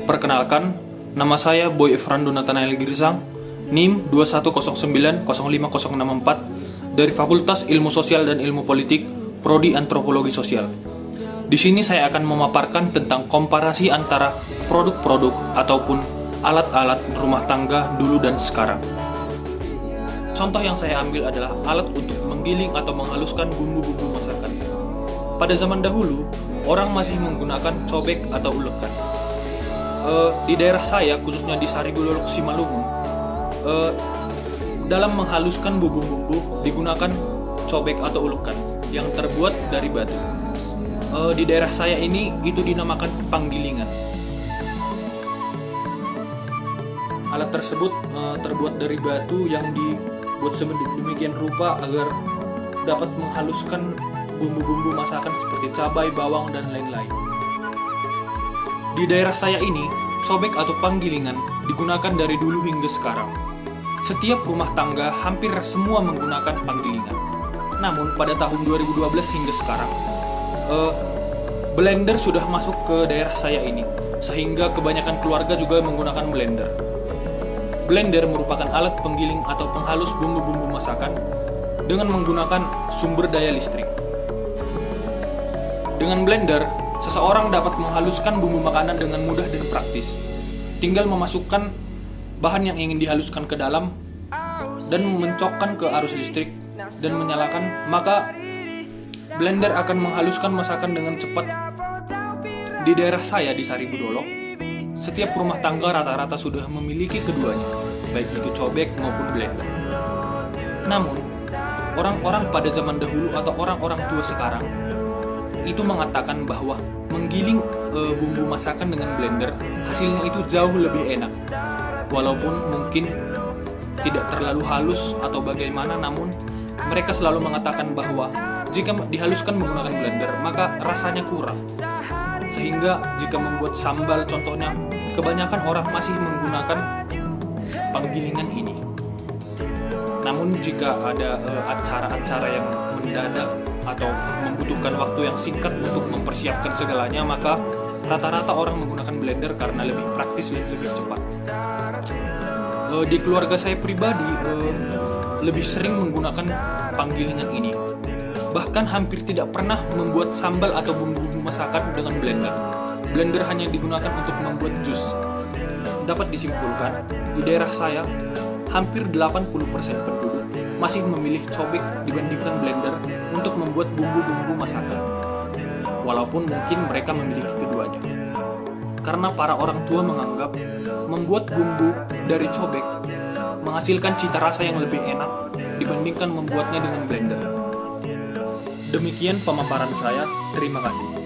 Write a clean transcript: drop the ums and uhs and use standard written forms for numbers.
Perkenalkan, nama saya Boy Efrando Nathanael Girsang, NIM 2109050064 dari Fakultas Ilmu Sosial dan Ilmu Politik, Prodi Antropologi Sosial. Di sini saya akan memaparkan tentang komparasi antara produk-produk ataupun alat-alat rumah tangga dulu dan sekarang. Contoh yang saya ambil adalah alat untuk menggiling atau menghaluskan bumbu-bumbu masakan. Pada zaman dahulu, orang masih menggunakan cobek atau ulekan. Di daerah saya, khususnya di Sarigololok, Simalungun, dalam menghaluskan bumbu-bumbu digunakan cobek atau ulekan yang terbuat dari batu. Di daerah saya ini itu dinamakan panggilingan. Alat tersebut terbuat dari batu yang dibuat sedemikian rupa agar dapat menghaluskan bumbu-bumbu masakan seperti cabai, bawang, dan lain-lain. Di daerah saya ini, cobek atau panggilingan digunakan dari dulu hingga sekarang. Setiap rumah tangga hampir semua menggunakan panggilingan. Namun pada tahun 2012 hingga sekarang, blender sudah masuk ke daerah saya ini, sehingga kebanyakan keluarga juga menggunakan blender. Blender merupakan alat penggiling atau penghalus bumbu-bumbu masakan dengan menggunakan sumber daya listrik. Dengan blender, seseorang dapat menghaluskan bumbu makanan dengan mudah dan praktis. Tinggal memasukkan bahan yang ingin dihaluskan ke dalam dan mencokkan ke arus listrik dan menyalakan, maka blender akan menghaluskan masakan dengan cepat. Di daerah saya di Sarigololok, setiap rumah tangga rata-rata sudah memiliki keduanya, baik itu cobek maupun blender. Namun, orang-orang pada zaman dahulu atau orang-orang tua sekarang itu mengatakan bahwa menggiling bumbu masakan dengan blender hasilnya itu jauh lebih enak. Walaupun mungkin tidak terlalu halus atau bagaimana, namun mereka selalu mengatakan bahwa jika dihaluskan menggunakan blender maka rasanya kurang. Sehingga jika membuat sambal contohnya, kebanyakan orang masih menggunakan panggilingan ini. Namun jika ada acara-acara yang mendadak atau membutuhkan waktu yang singkat untuk mempersiapkan segalanya, maka rata-rata orang menggunakan blender karena lebih praktis dan lebih cepat. Di keluarga saya pribadi lebih sering menggunakan panggilingan ini. Bahkan hampir tidak pernah membuat sambal atau bumbu-bumbu masakan dengan blender. Blender hanya digunakan untuk membuat jus. Dapat disimpulkan, di daerah saya hampir 80% penduduk masih memilih cobek dibandingkan blender untuk membuat bumbu-bumbu masakan. Walaupun mungkin mereka memiliki keduanya. Karena para orang tua menganggap membuat bumbu dari cobek menghasilkan cita rasa yang lebih enak dibandingkan membuatnya dengan blender. Demikian pemaparan saya. Terima kasih.